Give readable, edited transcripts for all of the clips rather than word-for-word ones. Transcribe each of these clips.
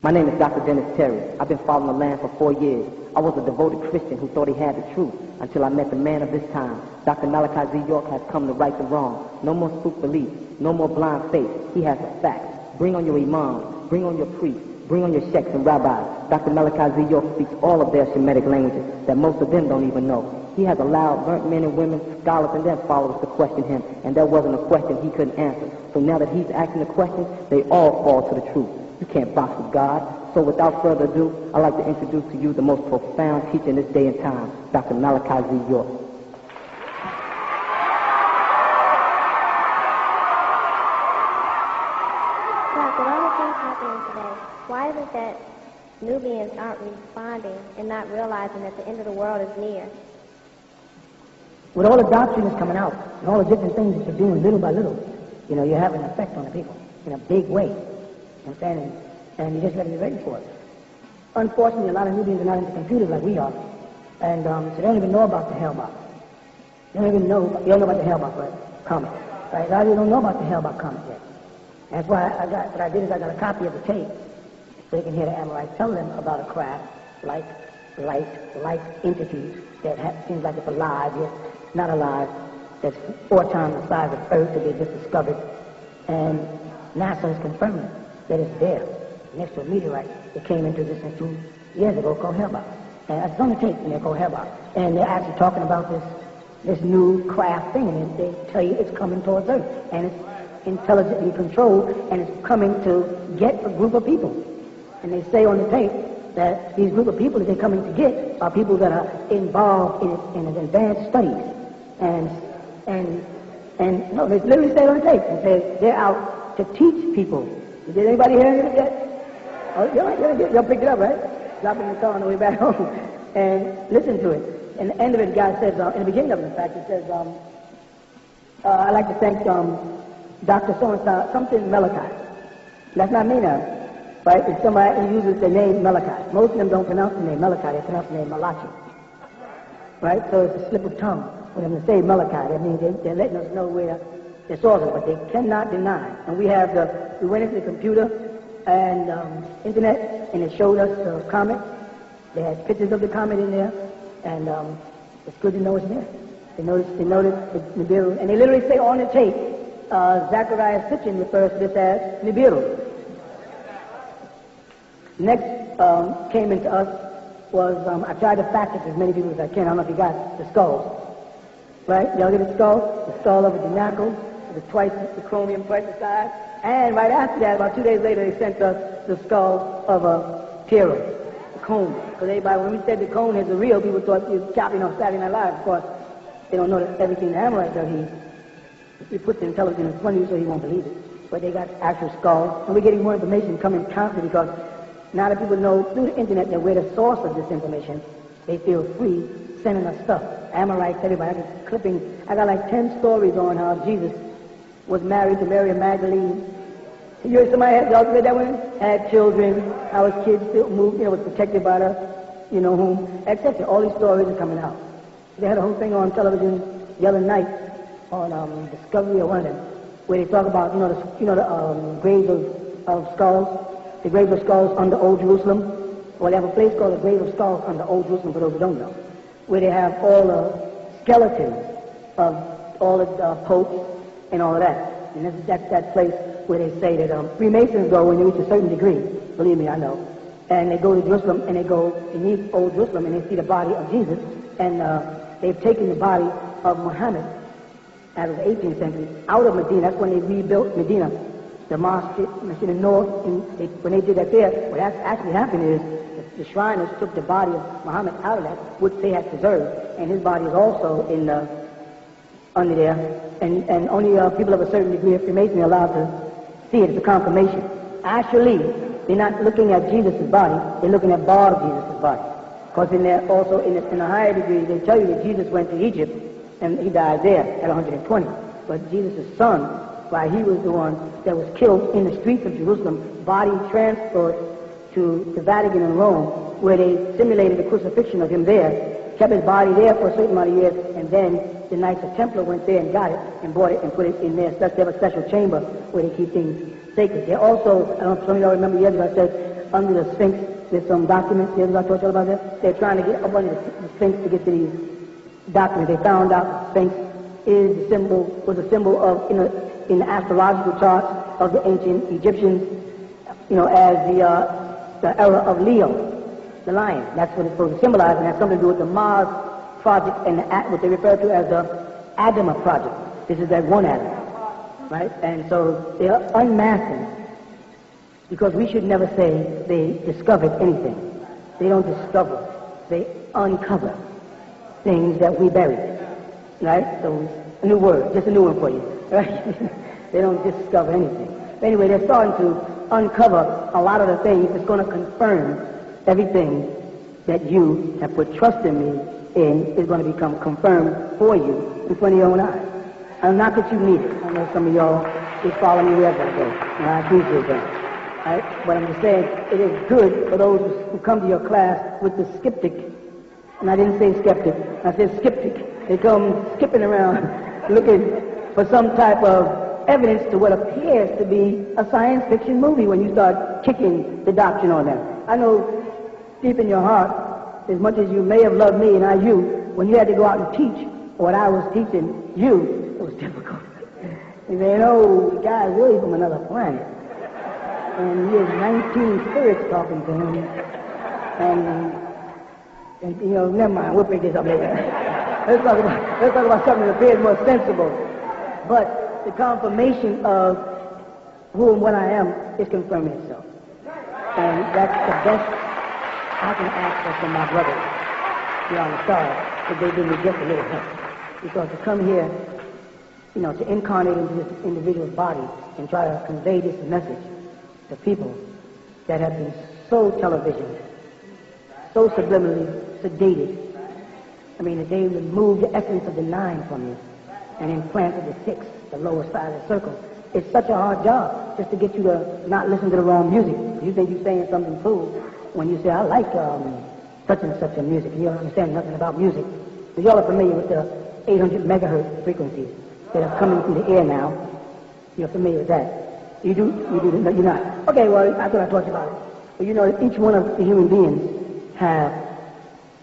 My name is Dr. Dennis Terry. I've been following the land for 4 years. I was a devoted Christian who thought he had the truth until I met the man of this time. Dr. Malachi Z. York has come to right the wrong. No more spook belief. No more blind faith. He has the facts. Bring on your imams. Bring on your priests. Bring on your sheikhs and rabbis. Dr. Malachi Z. York speaks all of their Shemitic languages that most of them don't even know. He has allowed burnt men and women, scholars and their followers to question him, and there wasn't a question he couldn't answer. So now that he's asking the questions, they all fall to the truth. You can't box with God. So without further ado, I'd like to introduce to you the most profound teacher in this day and time, Dr. Malachi Z. York. With all the things happening today, why is it that Nubians aren't responding and not realizing that the end of the world is near? With all the doctrine that's coming out, and all the different things that you're doing little by little, you're having an effect on the people in a big way. You know what I'm saying? And you just got to be ready for it. Unfortunately, a lot of Nubians are not into computers like we are, and so they don't even know about the hell box. They don't know about the hell box, right? Comet. Right? A lot of you don't know about the hell box comet yet. That's why I got a copy of the tape, so you can hear the Amorites tell them about a craft like entities that seems like it's alive, yet not alive, that's 4 times the size of Earth that they just discovered. And NASA is confirming that it's there, next to a meteorite that came into existence 2 years ago called Hellbox. And it's on the tape, and they're called Hellbox. And they're actually talking about this new craft thing, and they tell you it's coming towards Earth, and it's intelligently controlled, and it's coming to get a group of people. And they say on the tape that these group of people that they're coming to get are people that are involved in advanced studies. And no, they literally say on the tape, and say they're out to teach people. Did anybody hear it yet? Oh, y'all picked it up, right? Drop it in the car on the way back home. And listen to it. And the end of it, the guy says, in the beginning of it, in fact, it says, I'd like to thank Dr. So-and-so, something Malachi. That's not me now. Right? If somebody uses the name Malachi. Most of them don't pronounce the name Malachi, they pronounce the name Malachi. Right? So it's a slip of tongue for them to say Malachi. That means they're letting us know where the source is, but they cannot deny. And we went into the computer and internet, and it showed us the comet. They had pictures of the comet in there, and it's good to know it's there. They noticed Nibiru, and they literally say on the tape, Zachariah Sitchin refers to this as Nibiru. Next came into us was, I tried to fact check as many people as I can. I don't know if you got the skulls. Right? Y'all get the skull? The skull of a denacle, the chromium twice the size. And right after that, about 2 days later, they sent us the skull of a Piero, the cone. Because everybody, when we said the cone is real, people thought he was copying off Saturday Night Live. Of course, they don't know that everything the Amorite does, he puts the intelligence in front of you so he won't believe it. But they got actual skulls. And we're getting more information coming constantly because now that people know through the internet that we're the source of this information, they feel free sending us stuff. Amorites, everybody. I got clippings. I got like 10 stories on how Jesus was married to Mary Magdalene. You heard somebody else read that one? Had children, how his kids still moved, was protected by the, whom, etc. All these stories are coming out. They had a whole thing on television the other night on Discovery or one of them, where they talk about, the graves of skulls. The grave of skulls under Old Jerusalem. Well, they have a place called the Grave of Skulls under Old Jerusalem, for those who don't know, where they have all the skeletons of all the popes and all of that. And that's that place where they say that Freemasons go when they reach a certain degree. Believe me, I know. And they go to Jerusalem, and they go beneath Old Jerusalem, and they see the body of Jesus. And they've taken the body of Muhammad out of the 18th century out of Medina. That's when they rebuilt Medina. The mosque in the north, when they did that there, what actually happened is the Shriners took the body of Muhammad out of that, which they had preserved, and his body is also under there, and only people of a certain degree of Freemasonry are allowed to see it. It's a confirmation. Actually, they're not looking at Jesus' body, they're looking at part of Jesus' body. Because in there also, in a higher degree, they tell you that Jesus went to Egypt, and he died there at 120. But Jesus' son, why he was the one that was killed in the streets of Jerusalem, body transferred to the Vatican in Rome, where they simulated the crucifixion of him there, kept his body there for a certain amount of years, and then the Knights of Templar went there and got it and bought it and put it in there. They have a special chamber where they keep things sacred. They also, I don't know if some of y'all remember years ago, I said under the Sphinx. There's some documents. The others I told you about that. They're trying to get up under the Sphinx to get to these documents. They found out the Sphinx was a symbol of in the astrological charts of the ancient Egyptians, as the era of Leo, the lion. That's what it's supposed to symbolize, and has something to do with the Mars project and what they refer to as the Adama project. This is that one atom, right? And so they are unmasking, because we should never say they discovered anything. They don't discover. They uncover things that we buried, right? So a new word, just a new one for you, right? They don't discover anything. Anyway, they're starting to uncover a lot of the things that's going to confirm everything that you have put trust in me in is going to become confirmed for you in front of your own eyes. And not that you need it. I know some of y'all just follow me wherever I go, and I appreciate that. Right? But I'm just saying, it is good for those who come to your class with the skeptic. And I didn't say skeptic, I said skeptic. They come skipping around looking for some type of evidence to what appears to be a science fiction movie when you start kicking the doctrine on them. I know deep in your heart, as much as you may have loved me and I you, when you had to go out and teach what I was teaching you, it was difficult. You say, the guy's really from another planet. And he has 19 spirits talking to him. And never mind, we'll pick this up later. Let's talk about something that appears more sensible. But the confirmation of who and what I am is confirming itself. And that's the best I can ask from my brothers here on the stars, that they give me just a little help. Because to come here, to incarnate into this individual's body and try to convey this message to people that have been so televisioned, so subliminally sedated. I mean, that they removed the essence of the 9 from you and implanted the 6, the lower side of the circle. It's such a hard job just to get you to not listen to the wrong music. You think you're saying something cool when you say, I like such and such a music. You don't understand nothing about music. But y'all are familiar with the 800 megahertz frequencies that are coming through the air now. You're familiar with that. You do? No, you're not. Okay, well, I thought I taught you about it. But each one of the human beings have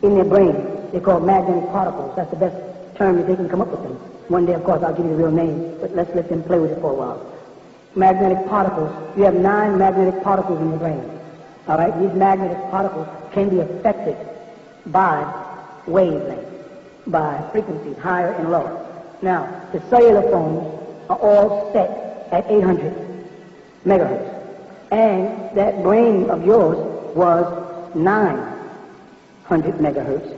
in their brain, they're called magnetic particles. That's the best term that they can come up with them. One day, of course, I'll give you the real name, but let's let them play with it for a while. Magnetic particles. You have 9 magnetic particles in your brain. All right? These magnetic particles can be affected by wavelengths, by frequencies, higher and lower. Now, the cellular phones are all set at 800 megahertz. And that brain of yours was 900 megahertz.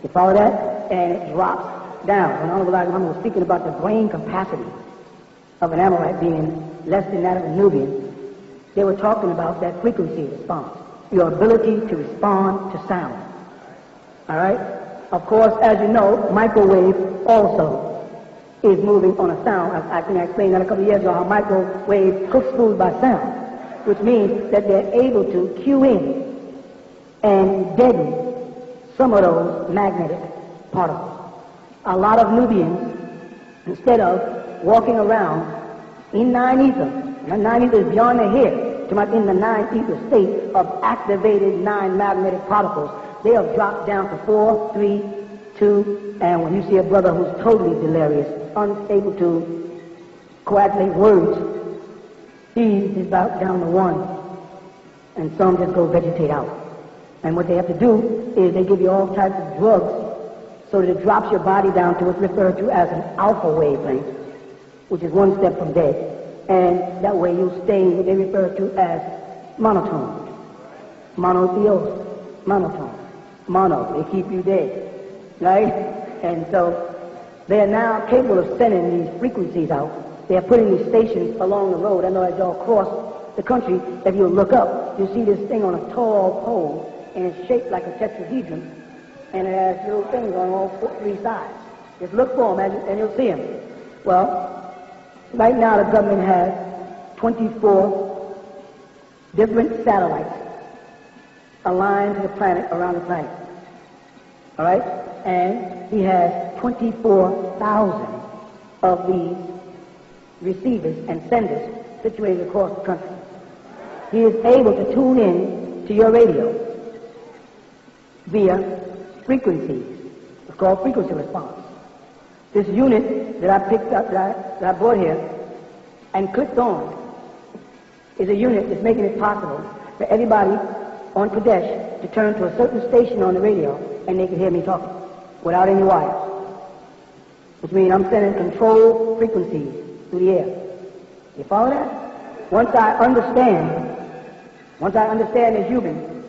You follow that? And it drops down. When Honorable Elijah Muhammad was speaking about the brain capacity of an Amorite being less than that of a Nubian, they were talking about that frequency response, your ability to respond to sound. All right? Of course, as you know, microwave also is moving on a sound. I think I explained that a couple of years ago, how microwave cooks food by sound, which means that they're able to cue in and deaden some of those magnetic particles. A lot of Nubians, instead of walking around in 9 ether, and 9 ether is beyond the head, in the 9 ether state of activated 9 magnetic particles, they have dropped down to 4, 3, 2, and when you see a brother who's totally delirious, unable to coagulate words, he is about down to 1, and some just go vegetate out. And what they have to do is they give you all types of drugs so that it drops your body down to what's referred to as an alpha wavelength, which is 1 step from dead. And that way you'll stay what they refer to as monotone. Monotheos, monotone. Mono, they keep you dead. Right? And so they are now capable of sending these frequencies out. They are putting these stations along the road. I know as y'all cross the country, if you look up, you'll see this thing on a tall pole, and it's shaped like a tetrahedron, and it has little things on all 3 sides. Just look for them, and you'll see them. Well, right now the government has 24 different satellites aligned to the planet, around the planet. All right? And he has 24,000 of these receivers and senders situated across the country. He is able to tune in to your radio via frequencies. It's called frequency response. This unit that I picked up, that I brought here and clicked on, is a unit that's making it possible for everybody on Kadesh to turn to a certain station on the radio and they can hear me talking without any wires. Which means I'm sending controlled frequencies through the air. You follow that? Once I understand the human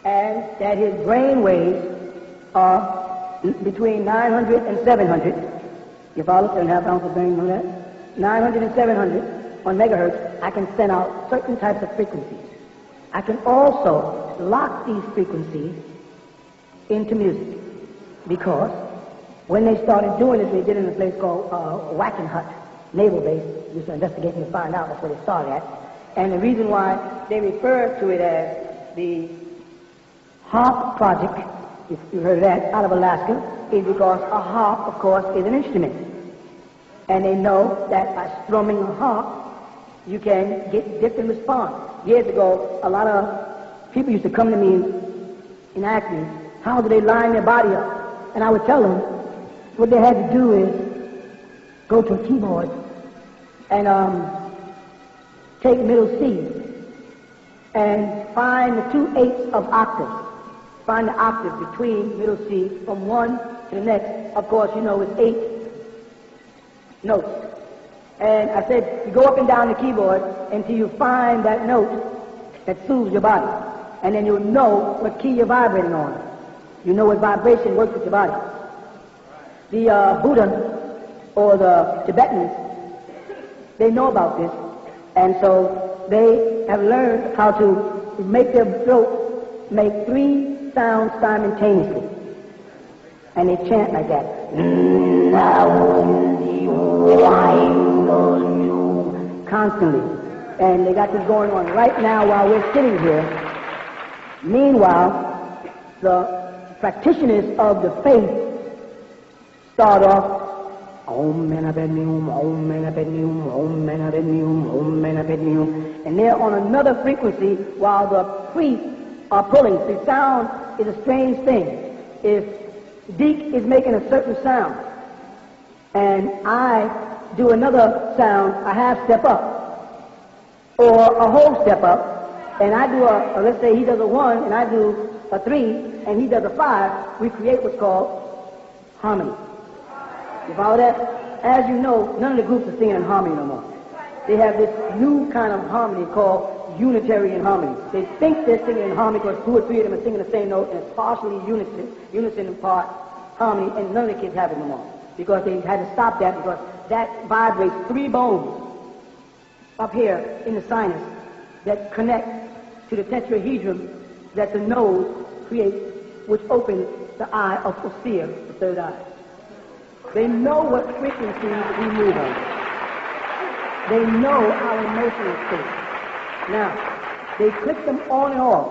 and that his brain waves are between 900 and 700, you follow? 7.5 ounces of brain, know that? 900 and 700 on megahertz, I can send out certain types of frequencies. I can also lock these frequencies into music because when they started doing this, they did it in a place called Whacking Hut, Naval Base. Just investigating to find out that's where they started at. And the reason why they refer to it as the harp project, if you heard of that, out of Alaska, is because a harp, of course, is an instrument. And they know that by strumming a harp, you can get different response. Years ago, a lot of people used to come to me and ask me, how do they line their body up? And I would tell them what they had to do is go to a keyboard and take middle C and find the 2/8 of octaves. Find the octave between middle C from one to the next. Of course, you know it's 8 notes. And I said, you go up and down the keyboard until you find that note that soothes your body. And then you'll know what key you're vibrating on. You know what vibration works with your body. The Buddha or the Tibetans, they know about this. And so they have learned how to make their throat make 3 sounds simultaneously. And they chant like that. Constantly. And they got this going on right now while we're sitting here. Meanwhile, the practitioners of the faith start off Om Mena Padme Hum, Om Mena Padme Hum, Om Mena Padme Hum, Om Mena Padme Hum. And they're on another frequency while the priests are pulling. The sound is a strange thing. If Deke is making a certain sound and I do another sound, a half step up or a whole step up, and I do let's say he does a 1 and I do a 3 and he does a 5, we create what's called harmony. You follow that? As you know, none of the groups are singing in harmony no more. They have this new kind of harmony called Unitarian harmony. They think they're singing in harmony because 2 or 3 of them are singing the same note and it's partially unison in part harmony, and none of the kids have it no more because they had to stop that because that vibrates 3 bones up here in the sinus that connect to the tetrahedron that the nose creates, which opens the eye of Osir, the third eye. They know what frequencies we move on. They know our emotional state. Now, they click them on and off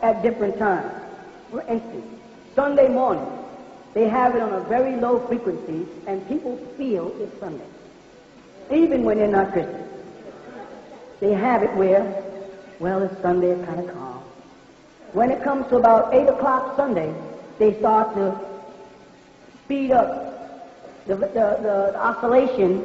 at different times. For instance, Sunday morning, they have it on a very low frequency, and people feel it's Sunday, even when they're not Christian. They have it where, well, it's Sunday, it's kind of calm. When it comes to about 8 o'clock Sunday, they start to speed up the oscillation,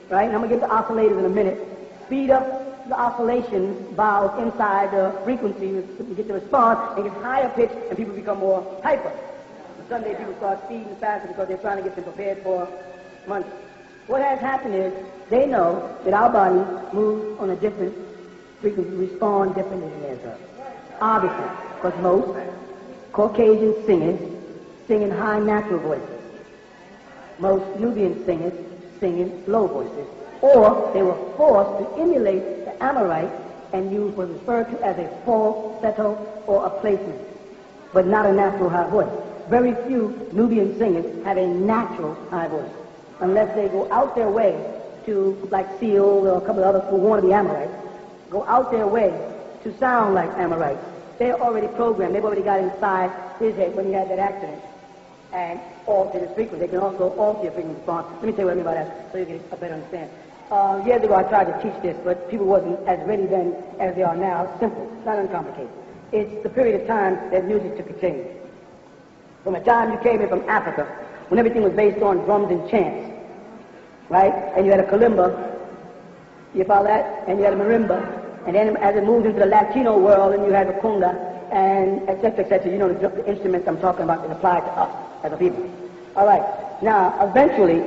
right? And I'm going to get to oscillators in a minute. Speed up the oscillation valves inside the frequency to get the response and get higher pitch, and people become more hyper. On Sunday, people start speeding faster because they're trying to get them prepared for Monday. What has happened is they know that our body moves on a different frequency, respond differently than theirs does. Obviously, because most Caucasian singers sing in high natural voices. Most Nubian singers sing in low voices. Or they were forced to emulate the Amorite and use what's referred to as a falsetto or a placement, but not a natural high voice. Very few Nubian singers have a natural high voice, unless they go out their way to, like Seal or a couple of others who want to be Amorites, go out their way to sound like Amorites. They're already programmed. They've already got inside his head when he had that accident and altered his frequency. They can also alter your frequency response. Let me tell you what I mean by that so you get a better understand. Years ago I tried to teach this, but people wasn't as ready then as they are now. It's simple. It's not uncomplicated. it's the period of time that music took a change. From the time you came in from Africa, when everything was based on drums and chants, right? And you had a kalimba, you follow that? And you had a marimba. And then as it moved into the Latino world, and you had the conga, and et cetera, you know the instruments I'm talking about that apply to us as a people. All right. Now, eventually,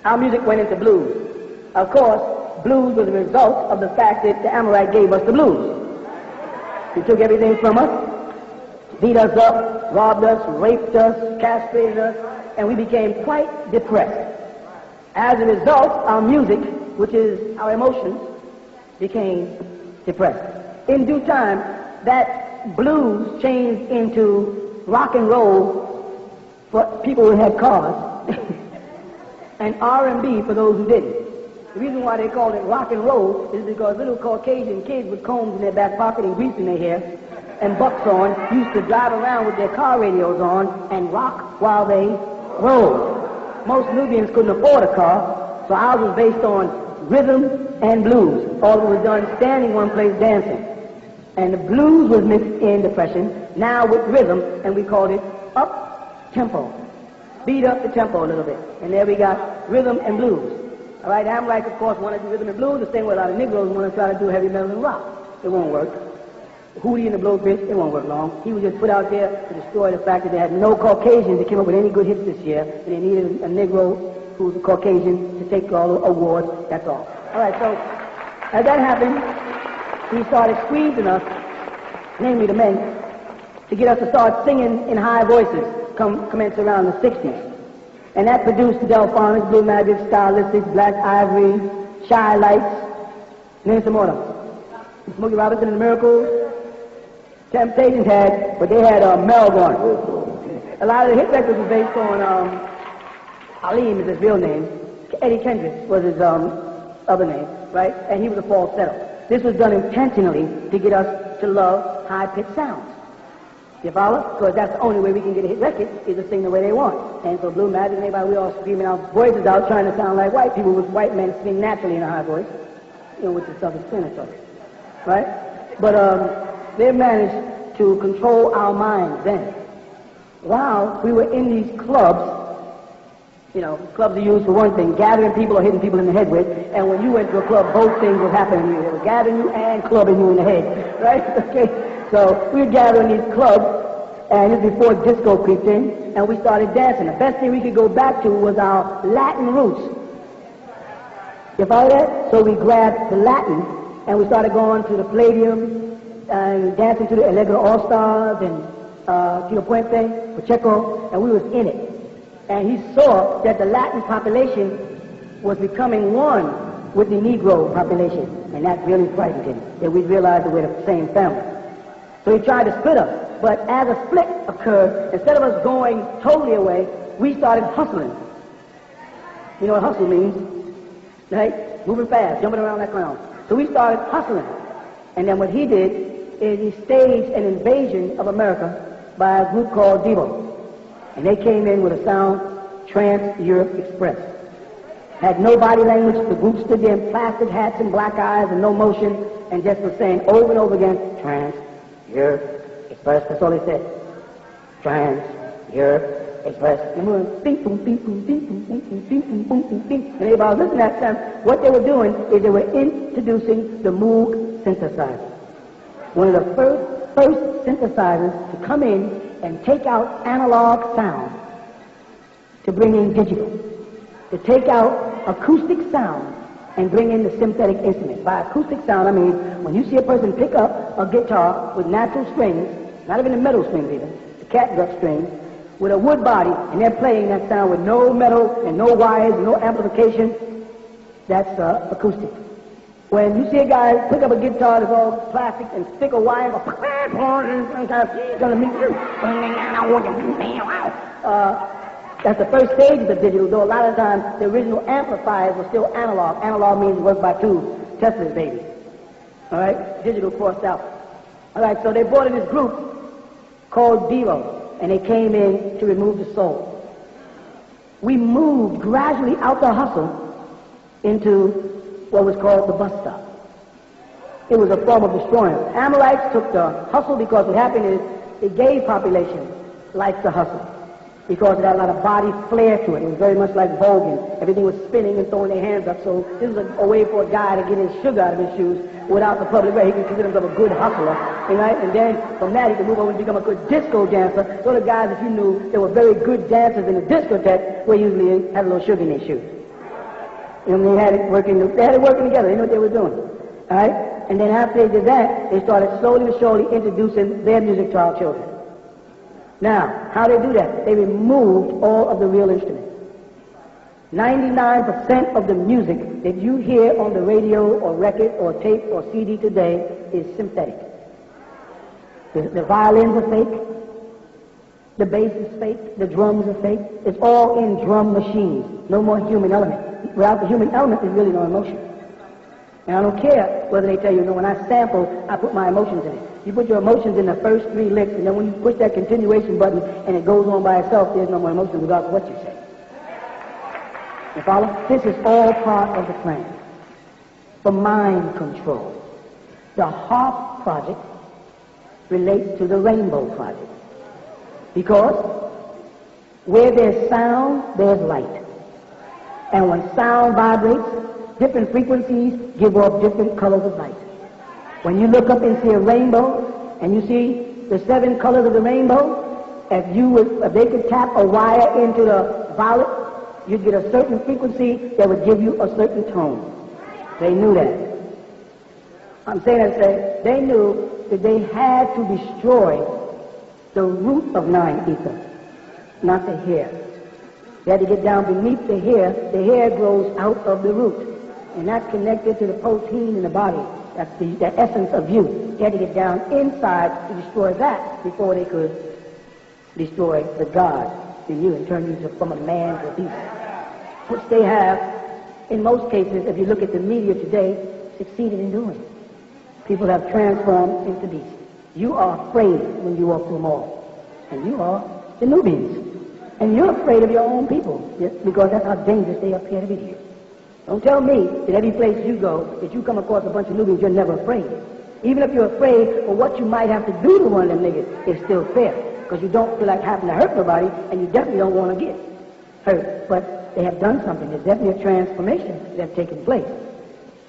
our music went into blues. Of course, blues was a result of the fact that the Amorite gave us the blues. He took everything from us, beat us up, robbed us, raped us, castrated us, and we became quite depressed. As a result, our music, which is our emotions, became depressed. In due time, that blues changed into rock and roll for people who had cars, and R&B for those who didn't. The reason why they called it rock and roll is because little Caucasian kids with combs in their back pocket and grease in their hair and bucks on used to drive around with their car radios on and rock while they rolled. Most Nubians couldn't afford a car, so ours was based on rhythm and blues. All of it was done standing one place dancing. And the blues was mixed in depression, now with rhythm, and we called it up-tempo. Speed up the tempo a little bit. And there we got rhythm and blues. All right, Amorite, of course, wanted to do rhythm and blues, the same way a lot of Negroes want to try to do heavy metal and rock. It won't work. Hootie and the Blowfish, it won't work long. He was just put out there to destroy the fact that they had no Caucasians that came up with any good hits this year, and they needed a Negro who's a Caucasian to take all the awards, that's all. All right, so as that happened, he started squeezing us, namely the men, to get us to start singing in high voices, commence around the 60s. And that produced Delphonics, Blue Magic, Stylistics, Black Ivory, Shy Lights, name some more of them. Smokey Robinson and the Miracles, Temptations had, but they had Melbourne. A lot of the hit records were based on Aleem is his real name. Eddie Kendricks was his other name, right? And he was a falsetto. This was done intentionally to get us to love high-pitched sounds. You follow? Because that's the only way we can get a hit record is to sing the way they want. And so Blue Magic and everybody, we all screaming our voices out trying to sound like white people with white men sing naturally in a high voice, you know, which is self-explanatory, right? But they managed to control our minds then. While we were in these clubs, you know, clubs are used for one thing, gathering people or hitting people in the head with, and when you went to a club, both things were happening to you. They were gathering you and clubbing you in the head, right? Okay? So we were gathering these clubs, and this is before disco creeped in, and we started dancing. The best thing we could go back to was our Latin roots. You follow that? So we grabbed the Latin, and we started going to the Palladium, and dancing to the Allegro All-Stars, and Tio Puente, Pacheco, and we was in it. And he saw that the Latin population was becoming one with the Negro population. And that really frightened him, that we realized that we're the same family. So he tried to split us. But as a split occurred, instead of us going totally away, we started hustling. You know what hustle means, right? Moving fast, jumping around like clowns. So we started hustling. And then what he did is he staged an invasion of America by a group called Devo. And they came in with a sound, Trans-Europe Express. Had no body language, the group stood there in plastic hats and black eyes and no motion, and just was saying over and over again, Trans-Europe Express. That's all they said. Trans-Europe Express. And we went, ding, boom, ding, boom, ding, boom, ding, boom, ding, boom, boom, boom, ding. And everybody was listening at that time. What they were doing is they were introducing the Moog synthesizer. One of the first synthesizers to come in and take out analog sound to bring in digital, to take out acoustic sound and bring in the synthetic instrument. By acoustic sound, I mean when you see a person pick up a guitar with natural strings, not even the metal strings even, the catgut strings, with a wood body, and they're playing that sound with no metal and no wires and no amplification, that's acoustic. When you see a guy pick up a guitar that's all plastic and stick a wire, that's the first stage of digital, though a lot of times the original amplifiers were still analog. Analog means work by tubes, Tesla's baby. All right, digital crossed out. All right, so they brought in this group called Devo, and they came in to remove the soul. We moved gradually out the hustle into what was called the bus stop. It was a form of destroying them. Amorites took the hustle because what happened is the gay population likes the hustle because it had a lot of body flair to it. It was very much like voguing. Everything was spinning and throwing their hands up. So this was a way for a guy to get his sugar out of his shoes without the public way. He could consider himself a good hustler, right? And then from that he could move over and become a good disco dancer. So the guys that you knew that were very good dancers in the discotheque were usually had a little sugar in their shoes. And they had it working together. They knew what they were doing. All right? And then after they did that, they started slowly but surely introducing their music to our children. Now, how they do that? They removed all of the real instruments. 99% of the music that you hear on the radio or record or tape or CD today is synthetic. The violins are fake. The bass is fake. The drums are fake. It's all in drum machines. No more human element. Without the human element, there's really no emotion. And I don't care whether they tell you, when I sample, I put my emotions in it. You put your emotions in the first 3 licks, and then when you push that continuation button and it goes on by itself, there's no more emotion regardless of what you say. You follow? This is all part of the plan for mind control. The HARP project relates to the Rainbow project because where there's sound, there's light. And when sound vibrates, different frequencies give off different colors of light. When you look up and see a rainbow, and you see the 7 colors of the rainbow, if they could tap a wire into the violet, you'd get a certain frequency that would give you a certain tone. They knew that. I'm saying that to say, they knew that they had to destroy the root of 9 ether, not the hair. They had to get down beneath the hair. The hair grows out of the root. And that's connected to the protein in the body. That's the essence of you. They had to get down inside to destroy that before they could destroy the God in you and turn you from a man to a beast. Which they have, in most cases, if you look at the media today, succeeded in doing. People have transformed into beasts. You are afraid when you walk through a mall. And you are the Nubians. And you're afraid of your own people because that's how dangerous they appear to be to you. Don't tell me that every place you go, that you come across a bunch of Nubians, you're never afraid. Even if you're afraid of what you might have to do to one of them niggas, it's still fair. Because you don't feel like having to hurt nobody, and you definitely don't want to get hurt. But they have done something. There's definitely a transformation that has taken place.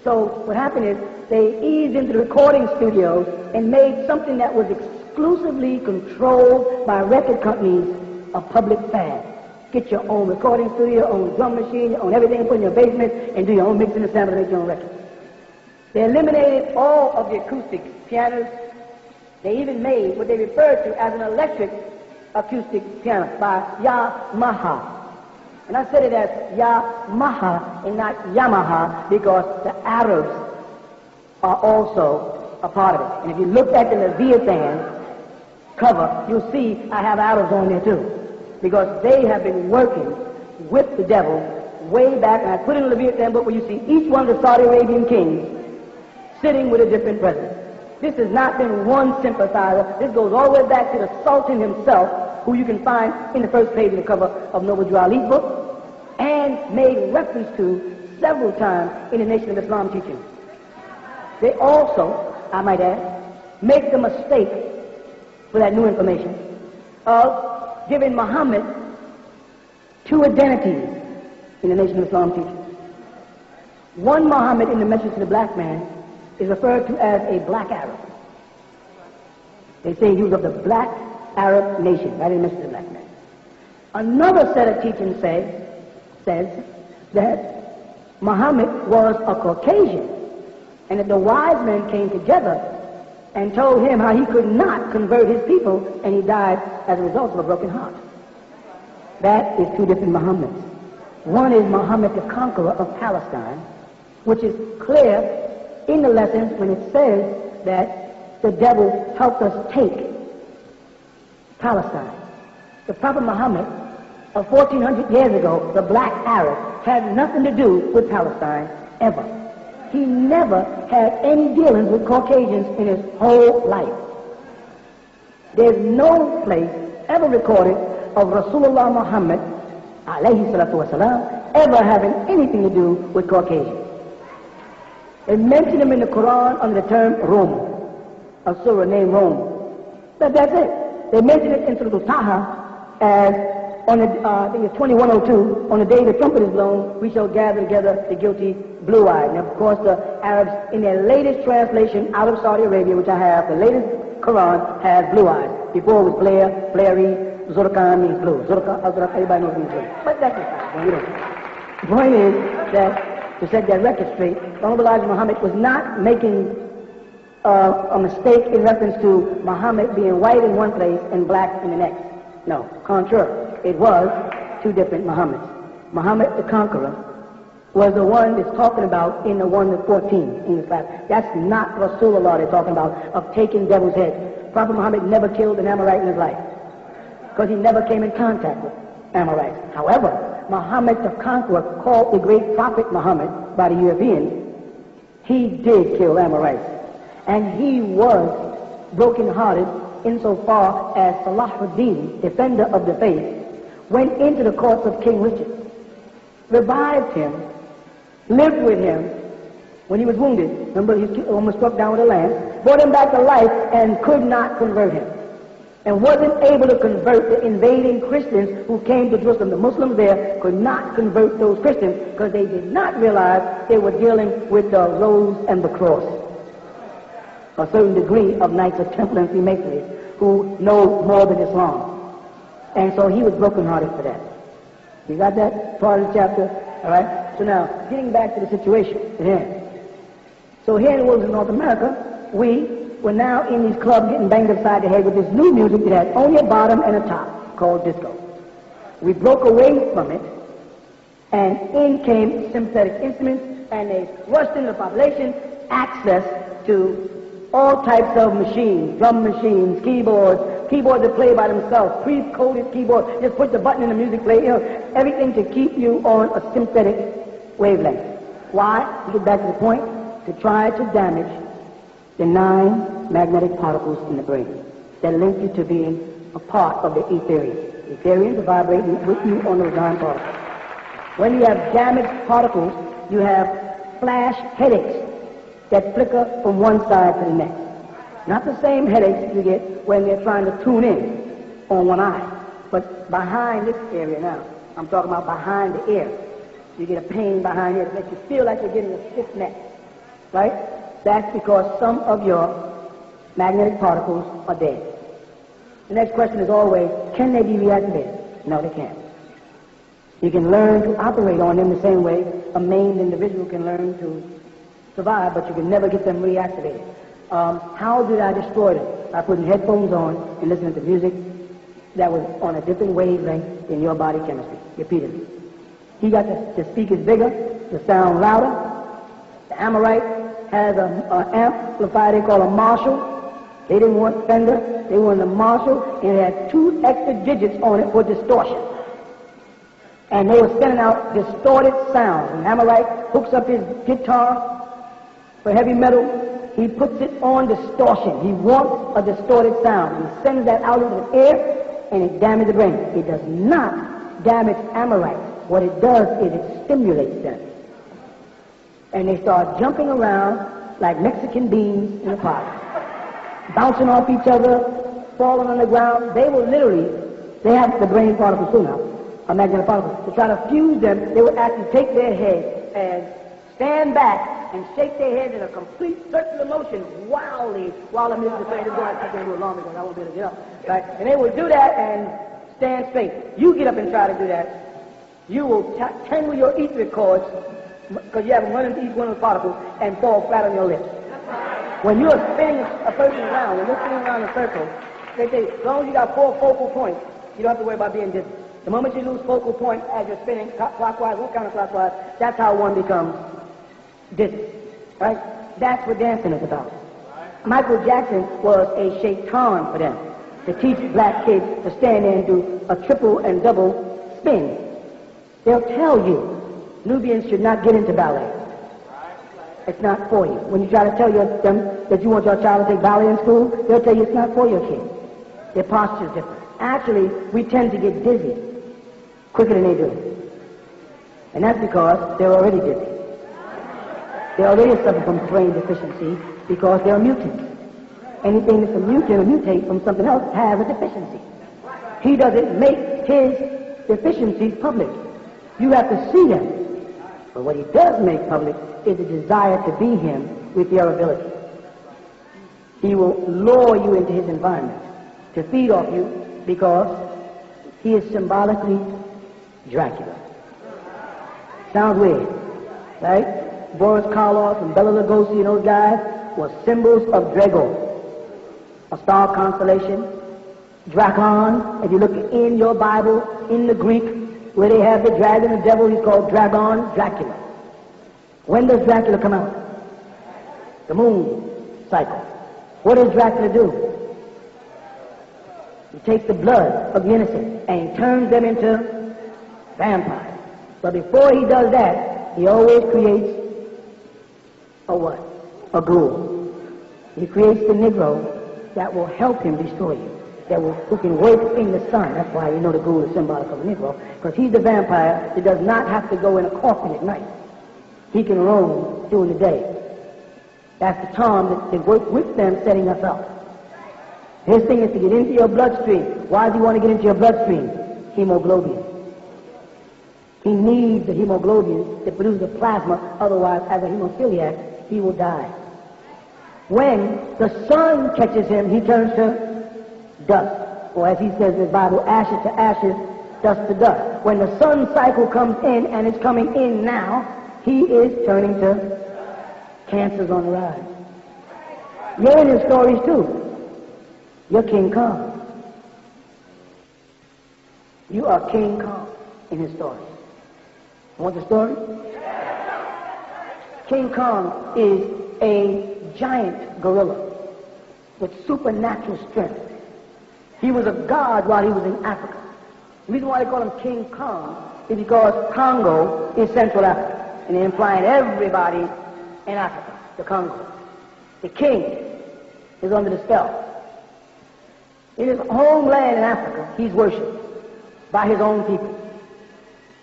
So what happened is they eased into the recording studios and made something that was exclusively controlled by record companies a public fad. Get your own recording studio, own drum machine, own everything, put in your basement, and do your own mixing and sampling, make your own records. They eliminated all of the acoustic pianos. They even made what they referred to as an electric acoustic piano by Yamaha. And I said it as Yamaha and not Yamaha because the Arabs are also a part of it. And if you look at the Leviathan cover, you'll see I have Arabs on there too. Because they have been working with the devil way back, and I put in the Leviathan book where you see each one of the Saudi Arabian kings sitting with a different president. This has not been one sympathizer. This goes all the way back to the Sultan himself, who you can find in the first page of the cover of Noble Ali's book, and made reference to several times in the Nation of Islam teaching. They also, I might add, make the mistake for that new information of giving Muhammad 2 identities in the Nation of Islam teaching. One Muhammad in the message to the black man is referred to as a black Arab. They say he was of the black Arab nation, right in the message to the black man. Another set of teachings says that Muhammad was a Caucasian, and that the wise men came together and told him how he could not convert his people, and he died as a result of a broken heart. That is 2 different Muhammads. One is Muhammad the conqueror of Palestine, which is clear in the lessons when it says that the devil helped us take Palestine. The Prophet Muhammad of 1400 years ago, the black Arab, had nothing to do with Palestine ever. He never had any dealings with Caucasians in his whole life. There's no place ever recorded of Rasulullah Muhammad, alayhi salatu wasalam, ever having anything to do with Caucasians. They mention him in the Quran under the term Rome, a surah named Rome. But that's it. They mention it in Surah Taha as on the, I think it's 2102, on the day the trumpet is blown, we shall gather together the guilty blue-eyed. And of course the Arabs, in their latest translation out of Saudi Arabia, which I have, the latest Quran has blue eyes. Before it was Blair, Blairy, Zurkhan means blue. Everybody knows means blue. But that's not we don't. The point is that, to set that record straight, Honorable Elijah Muhammad was not making a mistake in reference to Muhammad being white in one place and black in the next. No, contrary. It was two different Muhammads. Muhammad the Conqueror was the one that's talking about in the 1 to 14 English class. That's not Rasulullah they're talking about, of taking devil's heads. Prophet Muhammad never killed an Amorite in his life, because he never came in contact with Amorites. However, Muhammad the Conqueror, called the great Prophet Muhammad by the Europeans, he did kill Amorites. And he was broken-hearted insofar as Salahuddin, defender of the faith, went into the courts of King Richard, revived him, lived with him when he was wounded. Remember, he was almost struck down with a lance, brought him back to life and could not convert him. And wasn't able to convert the invading Christians who came to Jerusalem. The Muslims there could not convert those Christians because they did not realize they were dealing with the rose and the cross. A certain degree of Knights of Templar and Freemasonry who know more than Islam. And so he was brokenhearted for that. You got that part of the chapter? All right? So now, getting back to the situation at hand. So here in the wilderness of North America, we were now in these clubs getting banged upside the head with this new music that has only a bottom and a top, called disco. We broke away from it, and in came synthetic instruments, and they rushed into the population, access to all types of machines, drum machines, keyboards that play by themselves, pre-coded keyboards, just put the button in the music play, everything to keep you on a synthetic wavelength. Why? To get back to the point, to try to damage the 9 magnetic particles in the brain that link you to being a part of the etherians. Etherians are vibrating with you on those 9 particles. When you have damaged particles, you have flash headaches that flicker from one side to the next. Not the same headaches you get when they're trying to tune in on one eye, but behind this area now. I'm talking about behind the ear. You get a pain behind here that makes you feel like you're getting a stiff neck, right? That's because some of your magnetic particles are dead. The next question is always, can they be reactivated? No, they can't. You can learn to operate on them the same way a maimed individual can learn to survive, but you can never get them reactivated. How did I destroy them? By putting headphones on and listening to music that was on a different wavelength than your body chemistry, repeatedly. He got the speakers bigger, the sound louder. The Amorite has an amplifier they call a Marshall. They didn't want Fender, they wanted a Marshall, and it had 2 extra digits on it for distortion. And they were sending out distorted sounds. And Amorite hooks up his guitar for heavy metal, he puts it on distortion. He wants a distorted sound. He sends that out into the air, and it damages the brain. It does not damage Amorites. What it does is it stimulates them. And they start jumping around like Mexican beans in a pot, bouncing off each other, falling on the ground. They will literally, they have the brain particles too now, a magnetic particles. To try to fuse them, they will actually take their head and stand back and shake their head in a complete circular motion wildly while the music is playing. I can't do it long because I won't be able to get up. Right? And they will do that and stand straight. You get up and try to do that. You will tangle your etheric cords because you have them running through each one of the particles and fall flat on your lips. When you're spinning a person around, when you're spinning around in a circle, they say, as long as you got 4 focal points, you don't have to worry about being dizzy. The moment you lose focal point as you're spinning clockwise or counterclockwise, that's how one becomes dizzy, right? That's what dancing is about. Michael Jackson was a shaitan for them, to teach black kids to stand there and do a triple and double spin. They'll tell you Nubians should not get into ballet. It's not for you. When you try to tell them that you want your child to take ballet in school, they'll tell you it's not for your kid. Their posture is different. Actually, we tend to get dizzy quicker than they do. And that's because they're already dizzy. They already suffer from brain deficiency because they're mutants. Anything that's a mutant or mutate from something else has a deficiency. He doesn't make his deficiencies public. You have to see them. But what he does make public is a desire to be him with your ability. He will lure you into his environment to feed off you because he is symbolically Dracula. Sounds weird, right? Boris Karloff and Bela Lugosi and those guys were symbols of Drago, a star constellation. Drakon, if you look in your Bible, in the Greek, where they have the dragon, the devil, he's called Dragon, Dracula. When does Dracula come out? The moon cycle. What does Dracula do? He takes the blood of the innocent and he turns them into vampires. But before he does that, he always creates a what? A ghoul. He creates the Negro that will help him destroy you, who can work in the sun. That's why you know the ghoul is symbolic of a Negro, because he's the vampire that does not have to go in a coffin at night. He can roam during the day. That's the charm that works with them, setting us up. His thing is to get into your bloodstream. Why does he want to get into your bloodstream? Hemoglobin. He needs the hemoglobin to produce the plasma, otherwise, as a hemophiliac, he will die. When the sun catches him, he turns to dust. Or as he says in his Bible, ashes to ashes, dust to dust. When the sun cycle comes in, and it's coming in now, he is turning to cancers on the rise. You're in his stories too. You're King Kong. You are King Kong in his stories. Want the story? King Kong is a giant gorilla with supernatural strength. He was a god while he was in Africa. The reason why they call him King Kong is because Congo is Central Africa, and they're implying everybody in Africa, the Congo. The king is under the spell. In his homeland in Africa, he's worshipped by his own people.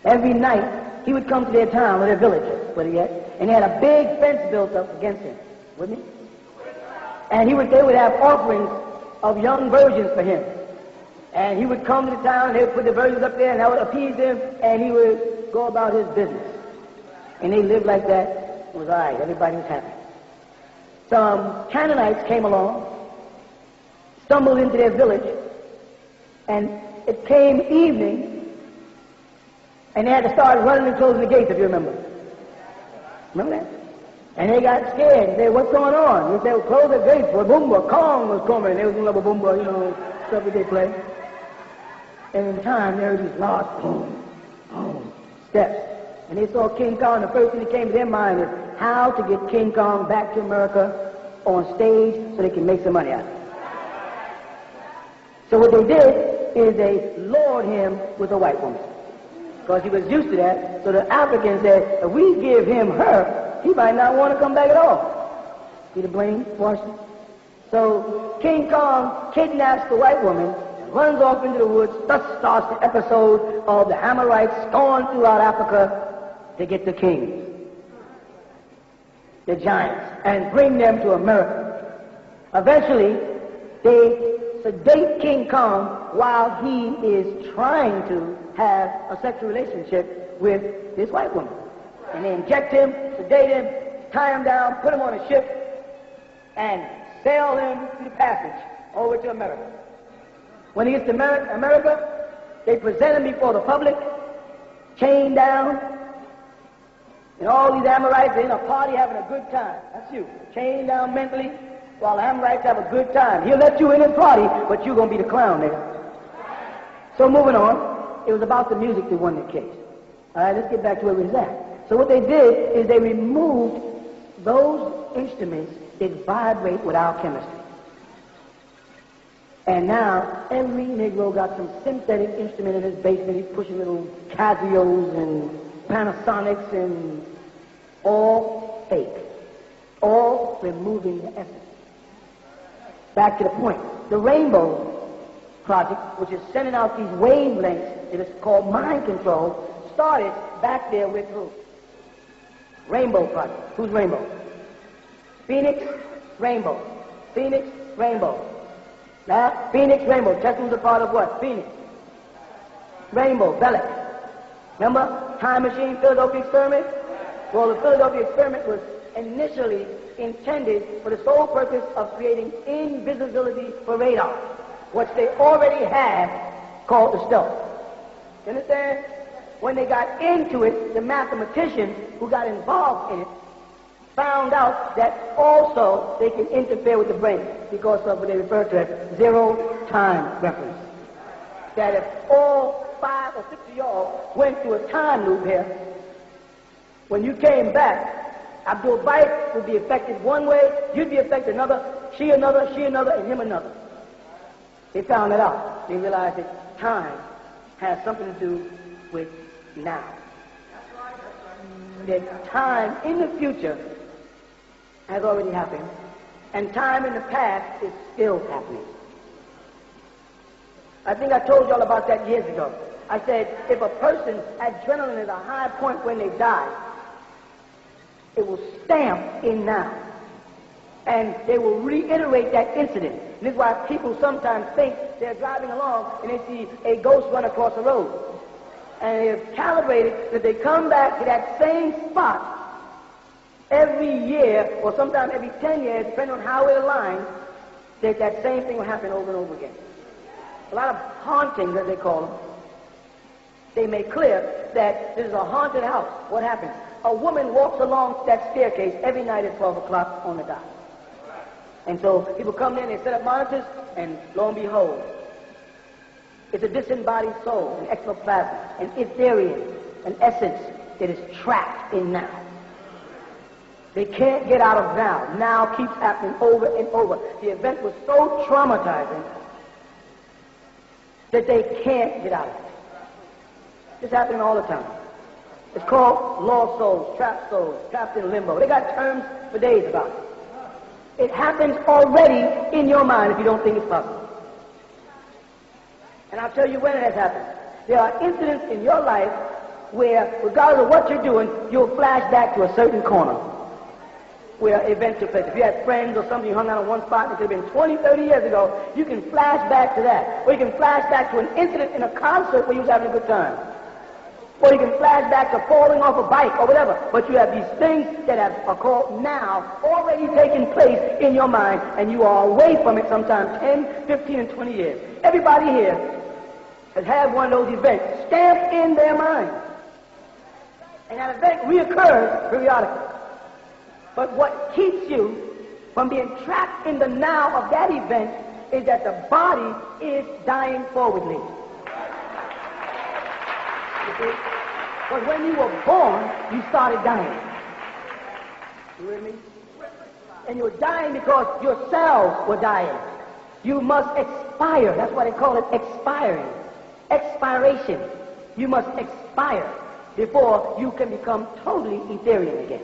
Every night, he would come to their town or their village, and they had a big fence built up against him. With me? And they would have offerings of young virgins for him. And he would come to the town, and they would put the virgins up there, and that would appease him, and he would go about his business. And they lived like that. It was all right. Everybody was happy. Some Canaanites came along, stumbled into their village, and it came evening, and they had to start running and closing the gates, if you remember. Remember that? And they got scared and said, what's going on? They said, well, close the gates, for Boomba, Kong was coming. And they was doing a Boomba, stuff that they play. And in time, there was these large boom, boom, steps. And they saw King Kong. The first thing that came to their mind is how to get King Kong back to America on stage so they can make some money out of it. So what they did is they lured him with a white woman, because he was used to that. So the Africans said, if we give him her, he might not want to come back at all. See the brainwashing? So King Kong kidnaps the white woman, runs off into the woods. Thus starts the episode of the Amorites going throughout Africa to get the kings, the giants, and bring them to America. Eventually, they sedate King Kong while he is trying to have a sexual relationship with this white woman. And they inject him, sedate him, tie him down, put him on a ship, and sail him through the passage over to America. When he gets to America, they present him before the public, chained down, and all these Amorites are in a party having a good time. That's you, chained down mentally, while the Amorites have a good time. He'll let you in his party, but you're going to be the clown, nigga. So moving on, it was about the music that won the case. All right, let's get back to where we was at. So what they did is they removed those instruments that vibrate with our chemistry. And now every Negro got some synthetic instrument in his basement. He's pushing little Casios and Panasonics and all fake. All removing the essence. Back to the point. The Rainbow Project, which is sending out these wavelengths that is called mind control, started back there with who? Rainbow project. Who's Rainbow? Phoenix, Rainbow. Phoenix, Rainbow. Now, Phoenix, Rainbow. Testimony's a part of what? Phoenix. Rainbow, Bellic. Remember, time machine, Philadelphia experiment? Well, the Philadelphia experiment was initially intended for the sole purpose of creating invisibility for radar, which they already had called the stealth. You understand? When they got into it, the mathematicians who got involved in it found out that also they can interfere with the brain because of what they refer to as zero-time reference. That if all 5 or 6 of y'all went through a time loop here, when you came back, Abdul Bayt would be affected one way, you'd be affected another, she another, and him another. They found that out. They realized that time has something to do with now. That time in the future has already happened, and time in the past is still happening. I think I told y'all about that years ago. I said, if a person's adrenaline is a high point when they die, it will stamp in now. And they will reiterate that incident. And this is why people sometimes think they're driving along and they see a ghost run across the road. And they've calibrated that they come back to that same spot every year, or sometimes every 10 years, depending on how it aligns, that same thing will happen over and over again. A lot of hauntings, as they call them, they make clear that this is a haunted house. What happens? A woman walks along that staircase every night at 12 o'clock on the dot. And so people come in, they set up monitors, and lo and behold, it's a disembodied soul, an ectoplasm, an etherian, an essence that is trapped in now. They can't get out of now. Now keeps happening over and over. The event was so traumatizing that they can't get out of it. It's happening all the time. It's called lost souls, trapped in limbo. They got terms for days about it. It happens already in your mind if you don't think it's possible. And I'll tell you when it has happened. There are incidents in your life where, regardless of what you're doing, you'll flash back to a certain corner where an event took place. If you had friends or something, you hung out in one spot, it could have been 20, 30 years ago, you can flash back to that. Or you can flash back to an incident in a concert where you was having a good time. Or you can flash back to falling off a bike or whatever. But you have these things that are called now already taking place in your mind, and you are away from it sometimes 10, 15, and 20 years. Everybody here has had one of those events stamped in their mind. And that event reoccurs periodically. But what keeps you from being trapped in the now of that event is that the body is dying forwardly. But when you were born, you started dying. You with me? And you were dying because your cells were dying. You must expire. That's why they call it expiring. Expiration. You must expire before you can become totally Ethereal again.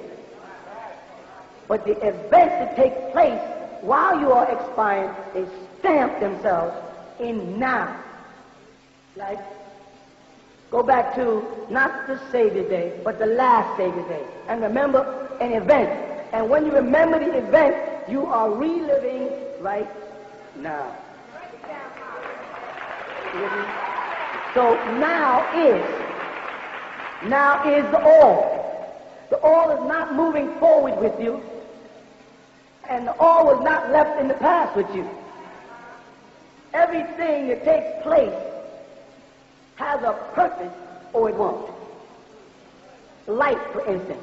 But the events that take place while you are expiring, they stamp themselves in now. Like, go back to not the Savior Day, but the last Savior Day. And remember an event. And when you remember the event, you are reliving right now. So now is the all. The all is not moving forward with you, and the all was not left in the past with you. Everything that takes place has a purpose or it won't. Light, for instance.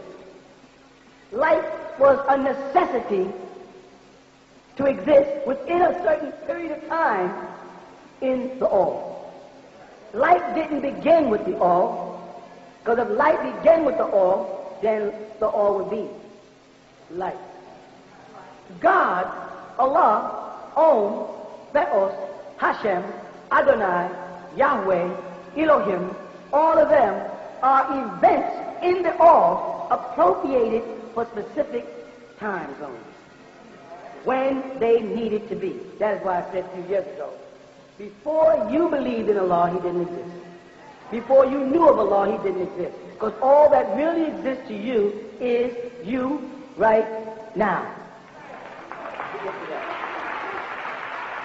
Light was a necessity to exist within a certain period of time in the all. Light didn't begin with the all, because if light began with the all, then the all would be light. God, Allah, Om, Be'os, Hashem, Adonai, Yahweh, Elohim, all of them are events in the all appropriated for specific time zones when they needed to be. That is why I said 2 years ago, before you believed in Allah, He didn't exist. Before you knew of Allah, He didn't exist. Because all that really exists to you is you right now.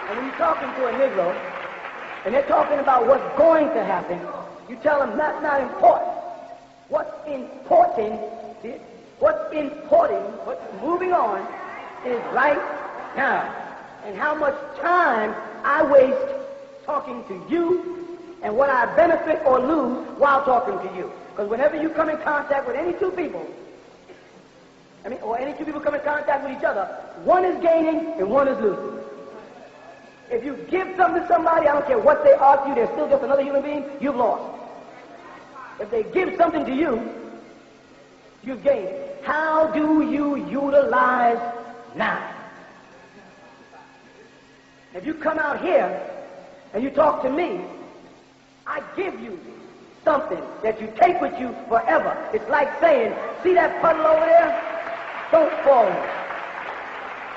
And when you're talking to a Negro, and they're talking about what's going to happen, you tell them that's not important. What's important, what's moving on is right now. And how much time I waste talking to you and what I benefit or lose while talking to you. Because whenever you come in contact with any two people, or any two people come in contact with each other, one is gaining and one is losing. If you give something to somebody, I don't care what they are to you, they're still just another human being, you've lost. If they give something to you, you've gained. How do you utilize now? If you come out here and you talk to me, I give you something that you take with you forever. It's like saying, see that puddle over there? Don't fall in it.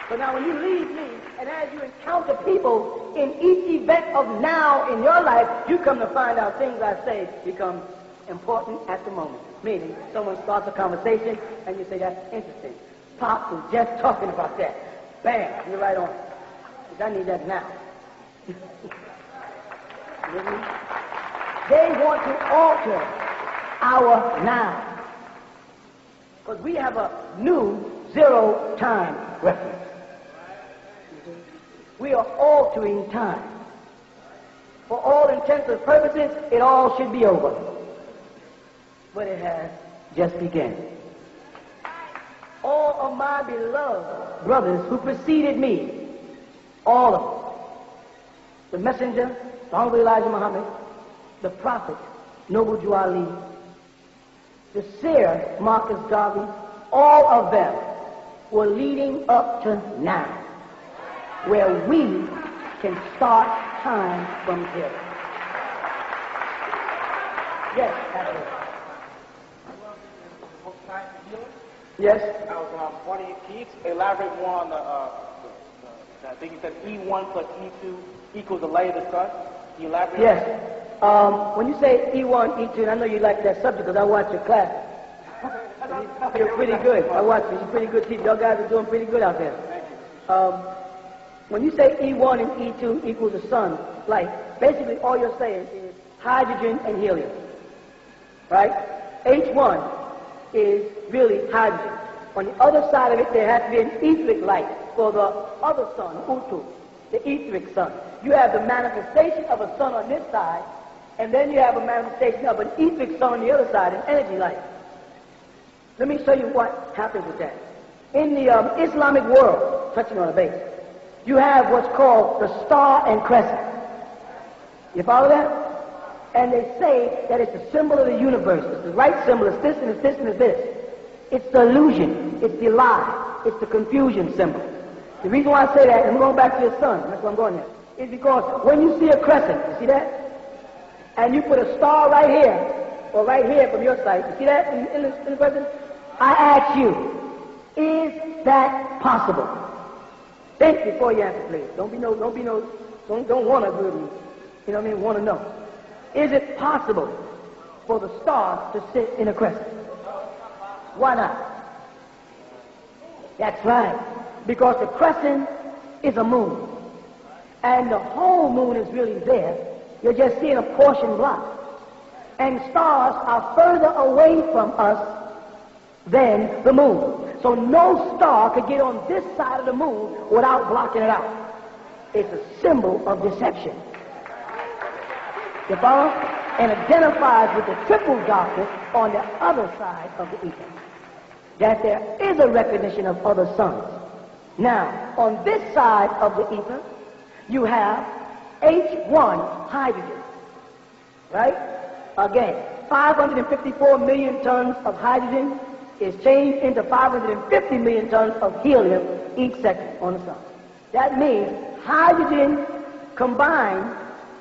But now when you leave me, and as you encounter people in each event of now in your life, you come to find out things I say become important at the moment. Meaning, someone starts a conversation, and you say, that's interesting. Pop was just talking about that. Bam, you're right on it. I need that now. They want to alter our now. Because we have a new zero time reference. We are altering time. For all intents and purposes, it all should be over. But it has just begun. All of my beloved brothers who preceded me, all of them, the messenger, the Honorable Elijah Muhammad, the prophet, Noble Jew Ali, the seer, Marcus Garvey, all of them were leading up to now, where we can start time from here. Yes, that's it. Yes? I was wondering, can you elaborate more on I think you said E1 plus E2 equals the light of the sun. Can you elaborate? Yes. When you say E1, E2, and I know you like that subject because I watch your class. You're pretty good. I watch you. You're pretty good teacher. Y'all guys are doing pretty good out there. When you say E1 and E2 equals the sun, light, basically all you're saying is hydrogen and helium. Right? H1 is really hydrogen. On the other side of it, there has to be an etheric light for the other sun, Utu, the etheric sun. You have the manifestation of a sun on this side, and then you have a manifestation of an etheric sun on the other side, an energy light. Let me show you what happens with that. In the Islamic world, touching on the base, you have what's called the star and crescent. You follow that? And they say that it's the symbol of the universe. It's the right symbol. It's this and it's this and it's this. It's the illusion. It's the lie. It's the confusion symbol. The reason why I say that, and I'm going back to your son, that's where I'm going there, is because when you see a crescent, you see that? And you put a star right here, or right here from your side, you see that in the crescent? I ask you, is that possible? Think before you answer, please. Don't want to agree with me. You know what I mean? Want to know. Is it possible for the stars to sit in a crescent? Why not? That's right. Because the crescent is a moon. And the whole moon is really there. You're just seeing a portion block. And stars are further away from us than the moon. So no star could get on this side of the moon without blocking it out. It's a symbol of deception. You follow? And identifies with the triple darkness on the other side of the ether. That there is a recognition of other suns. Now, on this side of the ether, you have H1 hydrogen. Right? Again, 554 million tons of hydrogen is changed into 550 million tons of helium each second on the sun. That means hydrogen combined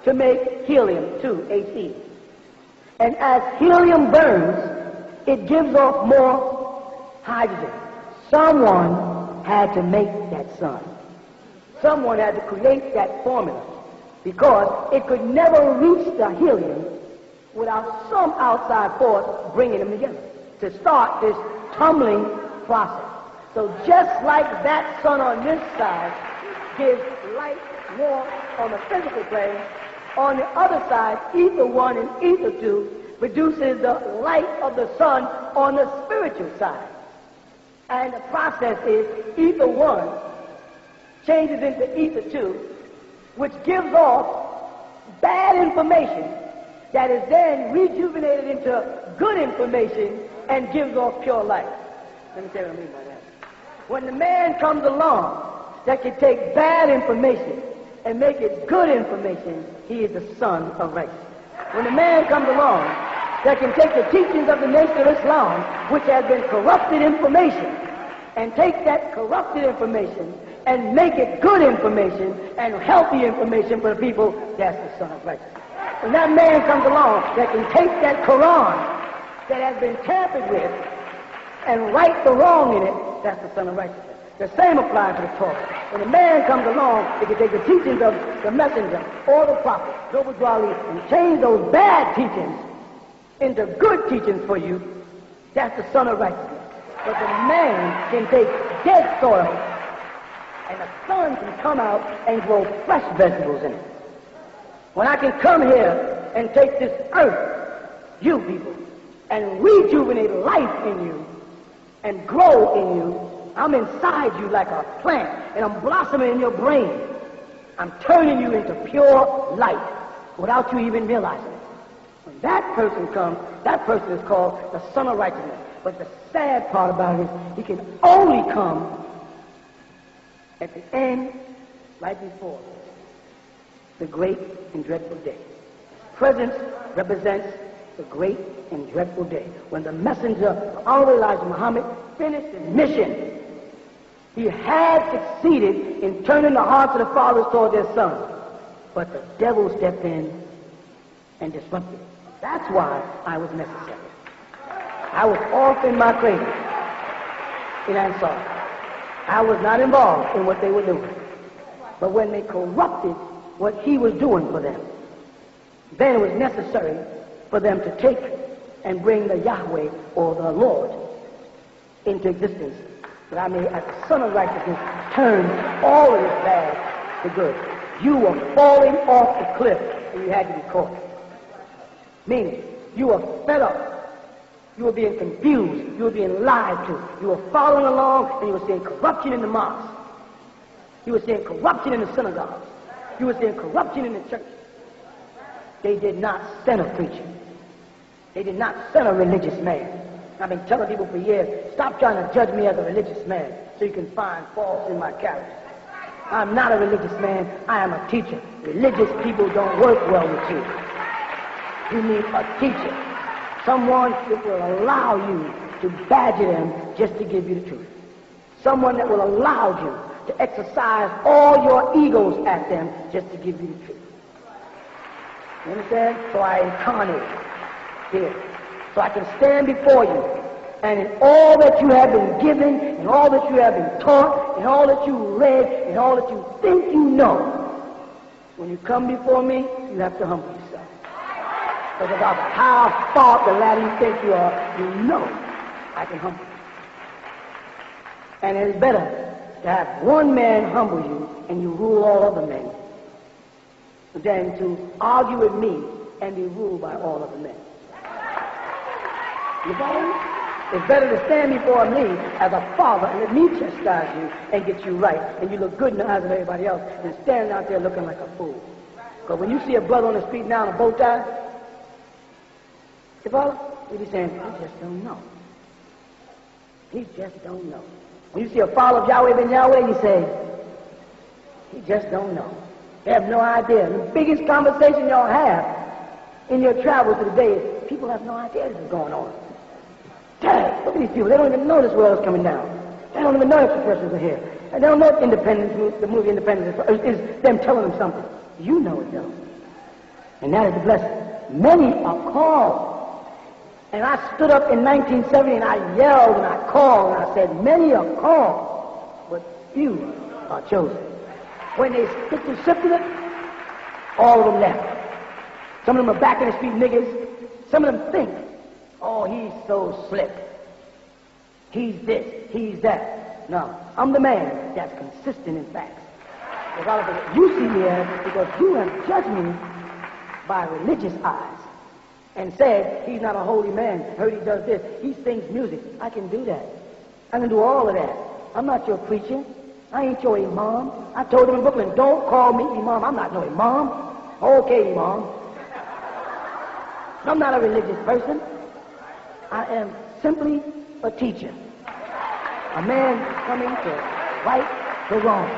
to make helium-2, He. And as helium burns, it gives off more hydrogen. Someone had to make that sun. Someone had to create that formula because it could never reach the helium without some outside force bringing them together to start this humbling process. So just like that sun on this side gives light more on the physical plane, on the other side, ether 1 and ether 2 produces the light of the sun on the spiritual side. And the process is ether 1 changes into ether 2, which gives off bad information that is then rejuvenated into good information and gives off pure light. Let me tell you what I mean by that. When the man comes along that can take bad information and make it good information, he is the son of righteousness. When the man comes along that can take the teachings of the Nation of Islam, which has been corrupted information, and take that corrupted information and make it good information and healthy information for the people, that's the son of righteousness. When that man comes along that can take that Quran that has been tampered with and right the wrong in it, that's the son of righteousness. The same applies to the Torah. When a man comes along, he can take the teachings of the messenger or the prophet, and change those bad teachings into good teachings for you, that's the son of righteousness. But the man can take dead soil and the sun can come out and grow fresh vegetables in it. When I can come here and take this earth, you people, and rejuvenate life in you and grow in you, I'm inside you like a plant, and I'm blossoming in your brain. I'm turning you into pure light without you even realizing it. When that person comes, that person is called the son of righteousness. But the sad part about it is he can only come at the end, right before the great and dreadful day. Presence represents the great and dreadful day. When the messenger, our Elijah Muhammad, finished his mission, he had succeeded in turning the hearts of the fathers toward their sons. But the devil stepped in and disrupted. That's why I was necessary. I was off in my cradle in Ansar. I was not involved in what they were doing. But when they corrupted what he was doing for them, then it was necessary for them to take and bring the Yahweh or the Lord into existence, that I may, as the son of righteousness, turn all of this bad to good. You were falling off the cliff and you had to be caught. Meaning, you were fed up. You were being confused. You were being lied to. You were following along and you were seeing corruption in the mosque. You were seeing corruption in the synagogues. You were seeing corruption in the church. They did not send a preacher. They did not send a religious man. I've been telling people for years, stop trying to judge me as a religious man so you can find faults in my character. I'm not a religious man. I am a teacher. Religious people don't work well with you. You need a teacher. Someone that will allow you to badger them just to give you the truth. Someone that will allow you to exercise all your egos at them just to give you the truth. You understand? So I incarnate here. So I can stand before you, and in all that you have been given, and all that you have been taught, and all that you read, and all that you think you know, when you come before me, you have to humble yourself. Because about how far the ladder you think you are, you know I can humble you. And it's better to have one man humble you and you rule all other men than to argue with me and be ruled by all other men. You follow me? It's better to stand before me as a father and let me chastise you and get you right, and you look good in the eyes of everybody else, than standing out there looking like a fool. Because when you see a brother on the street now in a bow tie, you follow? You be saying, he just don't know. He just don't know. When you see a follower of Yahweh ben Yahweh, you say, he just don't know. They have no idea. The biggest conversation y'all have in your travels today is people have no idea this is going on. Dang, look at these people. They don't even know this world is coming down. They don't even know extraterrestrials are here. And they don't know Independence, the movie Independence is them telling them something. You know it though. And that is the blessing. Many are called. And I stood up in 1970 and I yelled and I called and I said, many are called, but few are chosen. When they get to shifting it, all of them left. Some of them are back in the street niggas. Some of them think, oh, he's so slick. He's this, he's that. No, I'm the man that's consistent in facts. Regardless of what you see me as, because you have judged me by religious eyes and said he's not a holy man. Heard he does this. He sings music. I can do that. I can do all of that. I'm not your preacher. I ain't your imam. I told him in Brooklyn, don't call me imam. I'm not no imam. Okay, imam. I'm not a religious person. I am simply a teacher. A man coming to right the wrong.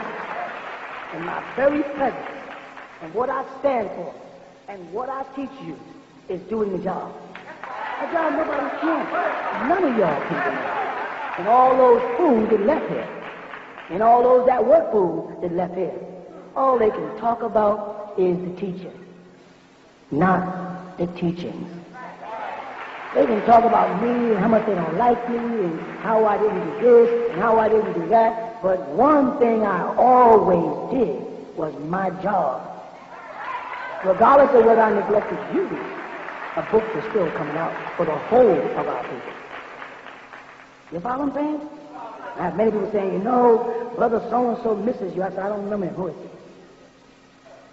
And my very presence and what I stand for and what I teach you is doing the job. A job nobody can. None of y'all can do it. And all those fools that left here, and all those that were fools that left here, all they can talk about is the teaching, not the teachings. They can talk about me and how much they don't like me and how I didn't do this and how I didn't do that. But one thing I always did was my job. Regardless of whether I neglected you, a book is still coming out for the whole of our people. You follow what I'm saying? I have many people saying, you know, brother so-and-so misses you. I said, I don't remember him. Who is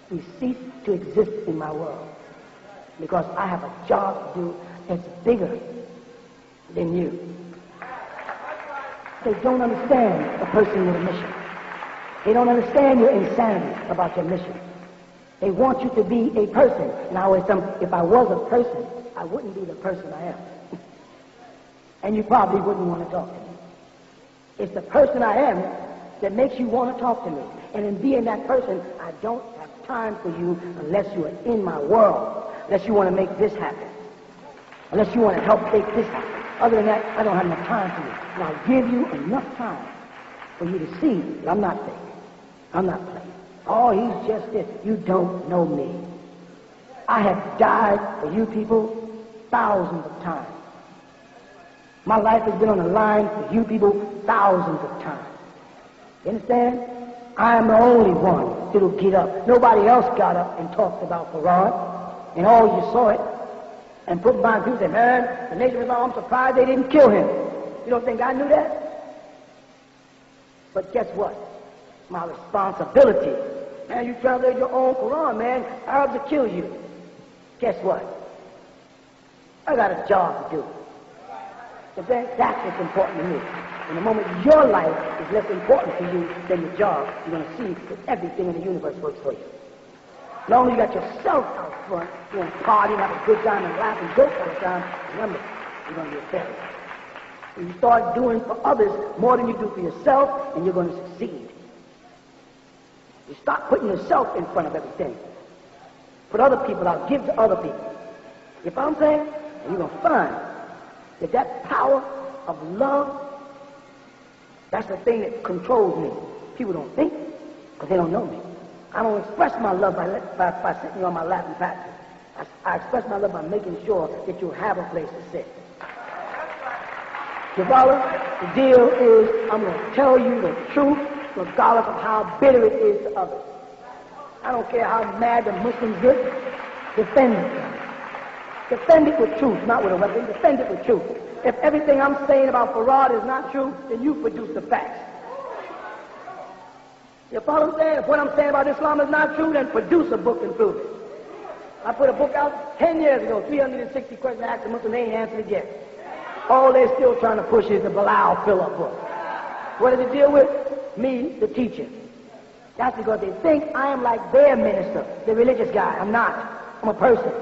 he? He ceased to exist in my world because I have a job to do that's bigger than you. They don't understand a person with a mission. They don't understand your insanity about your mission. They want you to be a person. And I always tell them, if I was a person, I wouldn't be the person I am. And you probably wouldn't want to talk to me. It's the person I am that makes you want to talk to me. And in being that person, I don't have time for you unless you are in my world, unless you want to make this happen, unless you want to help make this happen. Other than that, I don't have enough time for you. And I'll give you enough time for you to see that I'm not fake. I'm not playing. Oh, he's just this. You don't know me. I have died for you people thousands of times. My life has been on the line for you people thousands of times. You understand? I am the only one that'll get up. Nobody else got up and talked about Farad. And all you saw it and put behind people and said, man, the Nation of Islam, I'm surprised they didn't kill him. You don't think I knew that? But guess what? My responsibility. Man, you translate your own Quran, man. Arabs will kill you. Guess what? I got a job to do. But that's what's important to me. And the moment your life is less important to you than the job, you're going to see that everything in the universe works for you. As long as you got yourself out front, you're going to party and have a good time and laugh and joke all the time, remember, you're going to be a failure. And you start doing for others more than you do for yourself, and you're going to succeed. You stop putting yourself in front of everything. Put other people out, give to other people. You know what I'm saying? And you're going to find that that power of love, that's the thing that controls me. People don't think because they don't know me. I don't express my love by sitting on my lap and patting. I express my love by making sure that you have a place to sit. You follow? The deal is I'm going to tell you the truth regardless of how bitter it is to others. I don't care how mad the Muslims get. Defend it. Defend it with truth, not with a weapon. Defend it with truth. If everything I'm saying about Farad is not true, then you produce the facts. You follow what I'm saying? If what I'm saying about Islam is not true, then produce a book and prove it. I put a book out 10 years ago, 360 questions asked the Muslims, they ain't answered it yet. All they're still trying to push is the Bilal fill-up book. What does it deal with? Me, the teacher. That's because they think I am like their minister, the religious guy. I'm not. I'm a person.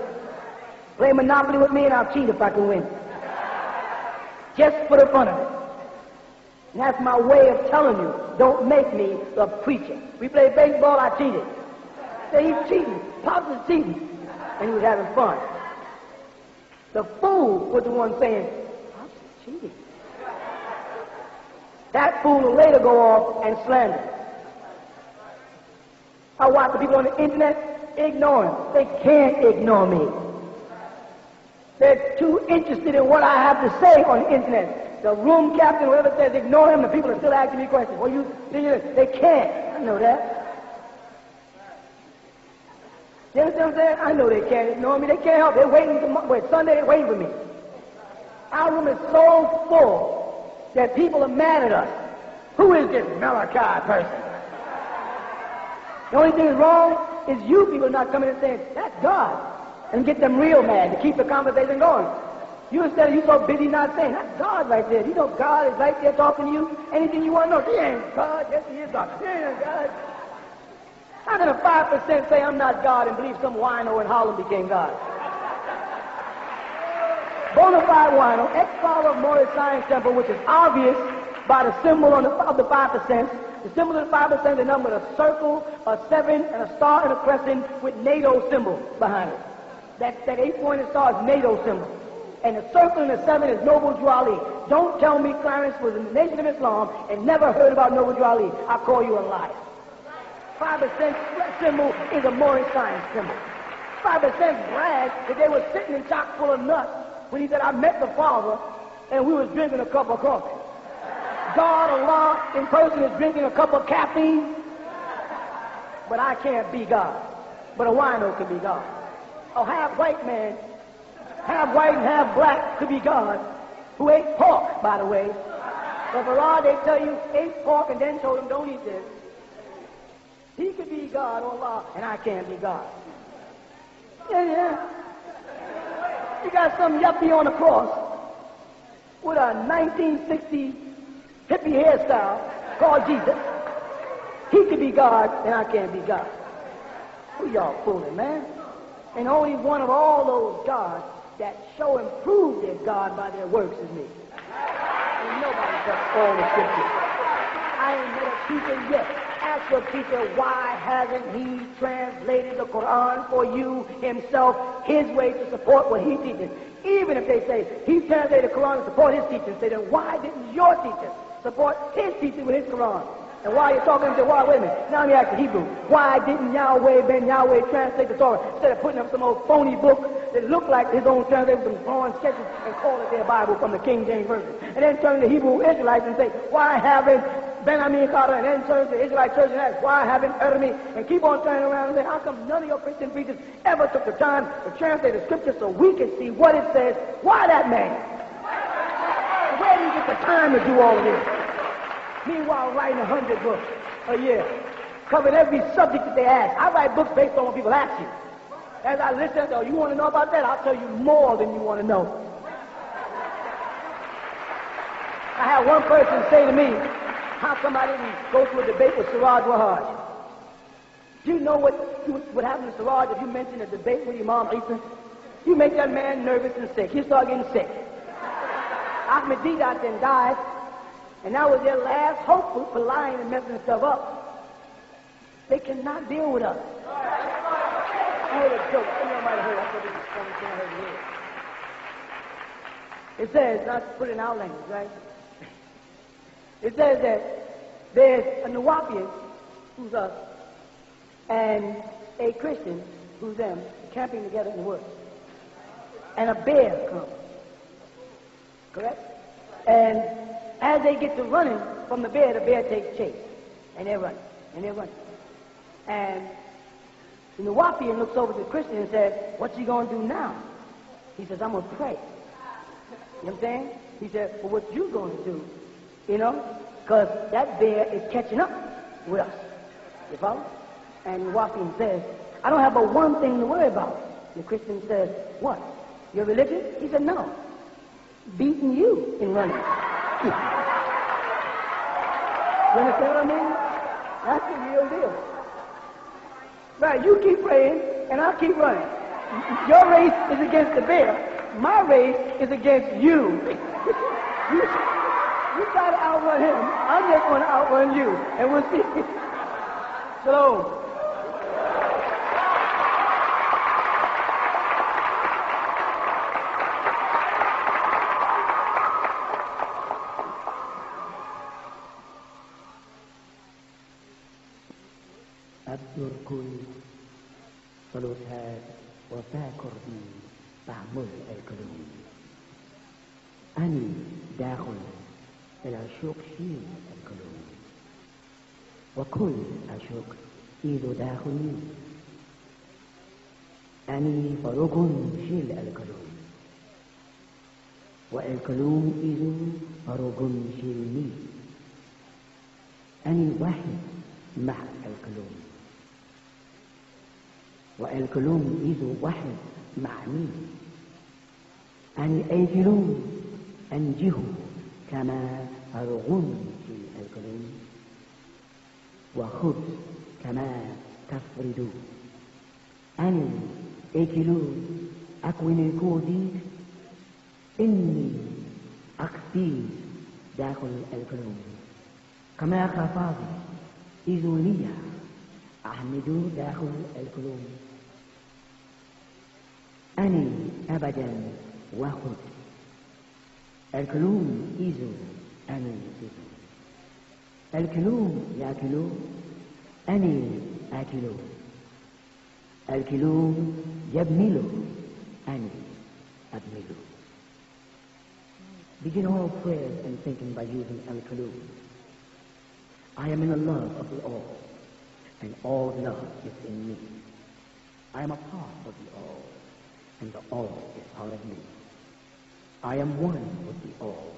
Play Monopoly with me and I'll cheat if I can win. Just for the fun of it. And that's my way of telling you, don't make me the preacher. We played baseball, I cheated. Say he's cheating. Pops is cheating. And he was having fun. The fool was the one saying, Pops is cheating. That fool will later go off and slander. I watch the people on the internet ignore him. They can't ignore me. They're too interested in what I have to say on the internet. The room captain, whoever says ignore him, the people are still asking me questions. Well, they can't. I know that. You understand what I'm saying? I know they can't ignore me. They can't help. They're waiting Sunday, they're waiting for me. Our room is so full that people are mad at us. Who is this Malachi person? The only thing that's wrong is you people not coming and saying, that's God, and get them real mad to keep the conversation going. You instead of you so busy not saying, that's God right there. You know God is right there talking to you. Anything you want to know, he ain't God. Yes, he is God. He ain't God. How can a 5% say I'm not God and believe some wino in Harlem became God? Bonafide wino, ex-father of Morris Science Temple, which is obvious by the symbol of the 5%. The symbol of the 5% is a number with a circle, a 7, and a star and a crescent with NATO symbol behind it. That 8-pointed star is NATO symbol. And the circle and the 7 is Noble Drew Ali. Don't tell me Clarence was in the Nation of Islam and never heard about Noble Drew Ali. I'll call you a liar. 5% symbol is a Morris Science symbol. 5% bragged that they were sitting in chock full of nuts when he said, I met the Father and we was drinking a cup of coffee. God, Allah, in person is drinking a cup of caffeine. But I can't be God. But a wino can be God. A half-white man, half white and half black could be God, who ate pork, by the way. But for Allah, they tell you, ate pork and then told him, don't eat this. He could be God, or Allah, and I can't be God. Yeah. You got some yuppie on the cross with a 1960 hippie hairstyle called Jesus. He could be God, and I can't be God. Who y'all fooling, man? And only one of all those gods that show and prove they're God by their works is me. And nobody touched all the scriptures. I ain't met a teacher yet. Ask your teacher, why hasn't he translated the Quran for you himself, his way to support what he teaches? Even if they say he translated the Quran to support his teaching, say then why didn't your teacher support his teaching with his Quran? And while you're talking, say, why, wait a minute, now let me ask the Hebrew. Why didn't Yahweh ben Yahweh translate the Torah instead of putting up some old phony book that looked like his own translation, some drawing sketches, and call it their Bible from the King James Version? And then turn to the Hebrew Israelites and say, why haven't Benjamin Carter, and then turn to the Israelite church and ask, why haven't Ermi? And keep on turning around and say, how come none of your Christian preachers ever took the time to translate the scripture so we can see what it says? Why that man? Where do you get the time to do all of this? Meanwhile, writing 100 books a year, covering every subject that they ask. I write books based on what people ask you. As I listen, oh, you want to know about that? I'll tell you more than you want to know. I had one person say to me, how come I didn't go to a debate with Siraj Wahaj? Do you know what happened to Siraj if you mention a debate with Imam Isa? You make that man nervous and sick. He start getting sick. Ahmed Deedat then died, and that was their last hope for lying and messing stuff up. They cannot deal with us. I heard a joke. Some of you might have heard. I thought this was funny thing I heard here. It says, not to put it in our language, right? It says that there's a Nawapian, who's us, and a Christian, who's them, camping together in the woods. And a bear comes. Correct? And as they get to running from the bear takes chase. And they're running. And the Nawapian looks over to the Christian and says, what's he going to do now? He says, I'm going to pray. You know what I'm saying? He said, well, what you going to do? You know? Because that bear is catching up with us. You follow? And the Nawapian says, I don't have but one thing to worry about. The Christian says, what? Your religion? He said, no. Beating you in running. You understand what I mean? That's the real deal. Right, you keep praying, and I'll keep running. Your race is against the bear. My race is against you. You try to outrun him. I'm just going to outrun you, and we'll see. Shalom. أبدر كل صلوات وفاكر بي بعمل الكلام أني داخل إلى شوق شيل الكلام وكل أشوق إيدو داخلي أني فروق شيل الكلام والكلوم إذو رغم شلمي أني واحد مع الكلوم والكلوم إذو واحد معني أني الكلوم أنجه كما رغم في الكلوم وخبز كما تفرد أني الكلوم أكون الكودي إني أقصي داخل الكلوم كما خفاضي إذولية أحمد داخل الكلوم أني أبدا وخد الكلوم إذو أني إذو الكلوم يأكل أني آكل الكلوم يبمل أني أبمل. Begin all prayers and thinking by using al-Kalum. I am in the love of the all, and all love is in me. I am a part of the all, and the all is part of me. I am one with the all,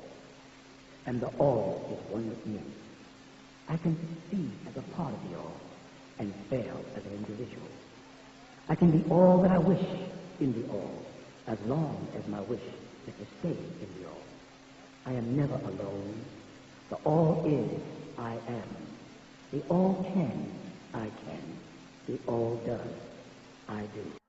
and the all is one with me. I can succeed as a part of the all, and fail as an individual. I can be all that I wish in the all, as long as my wish is to stay in the all. I am never alone. The all is, I am. The all can, I can. The all does, I do.